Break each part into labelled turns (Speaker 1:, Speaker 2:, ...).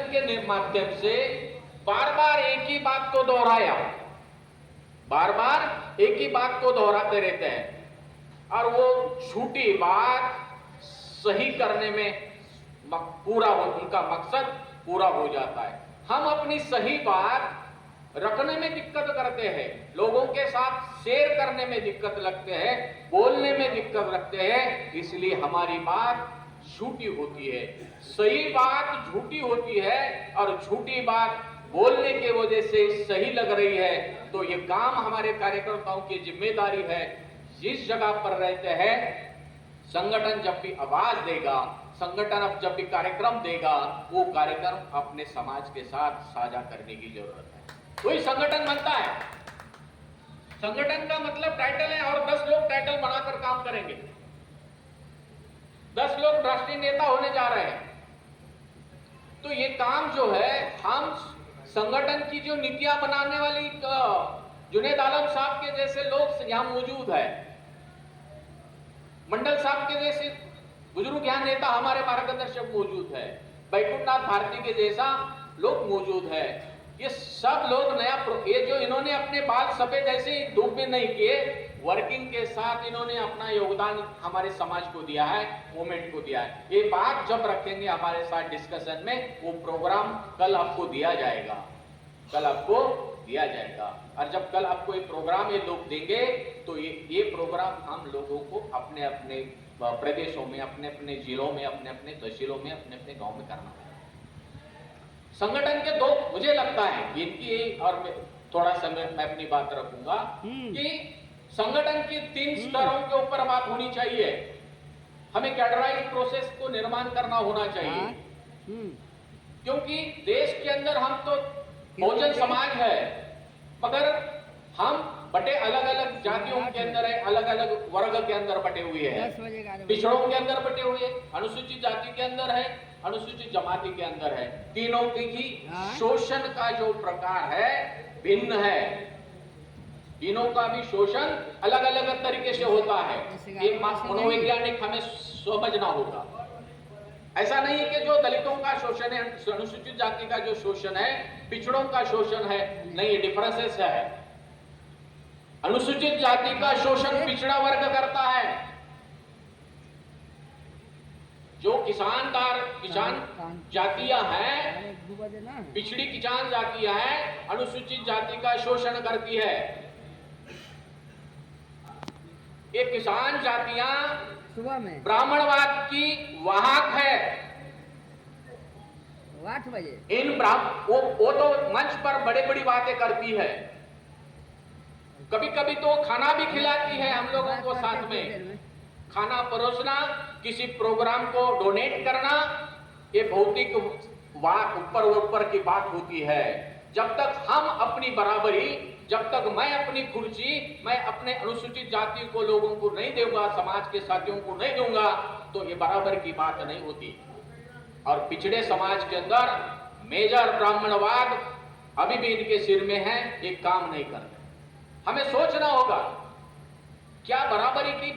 Speaker 1: के माध्यम से बार बार एक ही बात को दोहराया, बार बार एक ही बात को दोहराते रहते हैं और वो झूठी बात सही करने में पूरा हो, उनका मकसद पूरा हो जाता है। हम अपनी सही बात रखने में दिक्कत करते हैं, लोगों के साथ शेयर करने में दिक्कत लगते हैं, बोलने में दिक्कत रखते हैं, इसलिए हमारी बात झूठी होती है। सही बात झूठी होती है और झूठी बात बोलने के वजह से सही लग रही है, तो ये काम हमारे कार्यकर्ताओं की जिम्मेदारी है। जिस जगह पर रहते हैं, संगठन जब भी आवाज देगा, संगठन अब जब भी कार्यक्रम देगा, वो कार्यक्रम अपने समाज के साथ साझा करने की जरूरत है। कोई संगठन बनता है, संगठन का मतलब टाइटल है और 10 लोग टाइटल बनाकर काम करेंगे, 10 लोग राष्ट्रीय नेता होने जा रहे हैं। तो ये काम जो है, हम संगठन की जो नीतियां बनाने वाली जुनेद आलम साहब के जैसे लोग यहां मौजूद है, मंडल साहब के जैसे बुजुर्ग यहाँ नेता हमारे मार्गदर्शक मौजूद है, बैकुंठनाथ भारती के जैसा लोग मौजूद है। ये सब लोग ये जो इन्होंने अपने बाल सफेद ऐसे ही धूप में नहीं किए, वर्किंग के साथ इन्होंने अपना योगदान हमारे समाज को दिया है, मूवमेंट को दिया है। ये बात जब रखेंगे हमारे साथ डिस्कशन में, वो प्रोग्राम कल आपको दिया जाएगा, कल आपको दिया जाएगा। और जब कल आपको ये प्रोग्राम ये लोग देंगे, तो ये प्रोग्राम हम लोगों को अपने अपने प्रदेशों में, अपने अपने जिलों में, अपने अपने तहसीलों में, अपने अपने गांव में करना है। संगठन के दो, मुझे लगता है इनकी, और थोड़ा सा मैं अपनी बात रखूंगा कि संगठन की 3 स्तरों के ऊपर बात होनी चाहिए। हमें कैडराइज प्रोसेस को निर्माण करना होना चाहिए, क्योंकि देश के अंदर हम तो बहुजन समाज है, मगर हम बटे अलग अलग जातियों के अंदर है, अलग अलग वर्ग के अंदर बटे हुए हैं, पिछड़ों के अंदर बटे हुए, अनुसूचित जाति के अंदर है, अनुसूचित जमाती के अंदर है। तीनों की ही शोषण का जो प्रकार है भिन्न है, तीनों का भी शोषण अलग अलग तरीके से होता है। ये मनोवैज्ञानिक हमें समझना होगा। ऐसा नहीं है कि जो दलितों का शोषण है, अनुसूचित जाति का जो शोषण है, पिछड़ों का शोषण है, नहीं, डिफरेंसेस है। अनुसूचित जाति का शोषण पिछड़ा वर्ग करता है। जो किसान जातियां हैं, पिछड़ी किसान जातियां हैं, अनुसूचित जाति का शोषण करती है। ये किसान जातियां
Speaker 2: सुबह में
Speaker 1: ब्राह्मणवाद की वाहक है।
Speaker 2: 8 बजे
Speaker 1: वो तो मंच पर बड़ी बड़ी बातें करती है, कभी कभी तो खाना भी खिलाती है हम लोगों को, साथ में खाना परोसना, किसी प्रोग्राम को डोनेट करना, ये भौतिक ऊपर की बात होती है। जब तक हम अपनी बराबरी, जब तक मैं अपनी कुर्सी, मैं अपने अनुसूचित जाति को लोगों को नहीं दूंगा, समाज के साथियों को नहीं दूंगा, तो ये बराबर की बात नहीं होती। और पिछड़े समाज के अंदर मेजर ब्राह्मणवाद अभी भी इनके सिर में है, ये काम नहीं करते। हमें सोचना होगा, क्या बराबरी की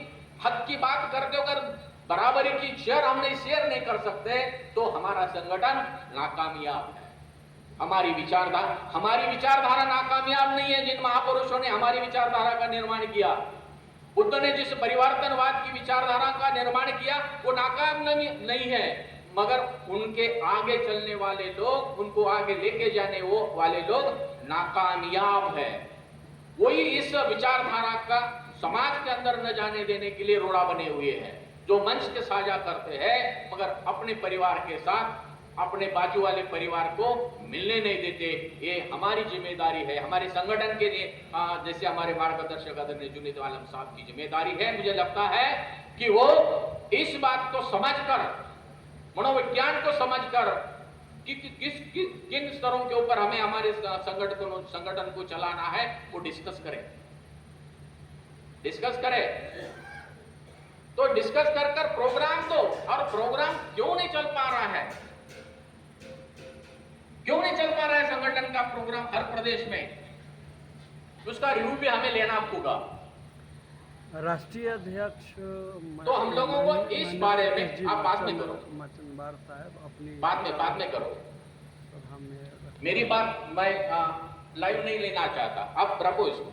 Speaker 1: हक की बात करते हो, अगर बराबरी की चेयर हमने शेयर नहीं कर सकते, तो हमारा संगठन नाकामयाब है। हमारी विचारधारा नाकामयाब नहीं है। जिन महापुरुषों ने हमारी विचारधारा का निर्माण किया, बुद्ध ने जिस परिवर्तनवाद की विचारधारा का निर्माण किया, वो नाकाम नहीं है, मगर उनके आगे चलने वाले लोग, उनको आगे लेके जाने वाले लोग नाकामयाब है। वही इस विचारधारा का समाज के अंदर न जाने देने के लिए रोड़ा बने हुए हैं, जो मंच के साझा करते हैं, मगर अपने परिवार के साथ, अपने बाजू वाले परिवार को मिलने नहीं देते। ये हमारी जिम्मेदारी है, हमारे संगठन के लिए, जैसे हमारे मार्गदर्शक आदरणीय जुनेद आलम साहब की जिम्मेदारी है। मुझे लगता है कि वो इस बात को समझकर, मनोविज्ञान को समझकर कि किन स्तरों के ऊपर हमें हमारे संगठन को चलाना है, वो डिस्कस करें। तो डिस्कस कर प्रोग्राम दो। और प्रोग्राम क्यों नहीं चल पा रहा है, क्यों नहीं चल पा रहा है संगठन का प्रोग्राम हर प्रदेश में, उसका रिव्यू भी हमें लेना होगा।
Speaker 3: राष्ट्रीय अध्यक्ष
Speaker 1: तो हम लोगों को इस बारे में, आप बाद में करो,
Speaker 3: साहब अपनी
Speaker 1: बाद में करो, मेरी बात मैं लाइव नहीं लेना चाहता, आप रखो इसको।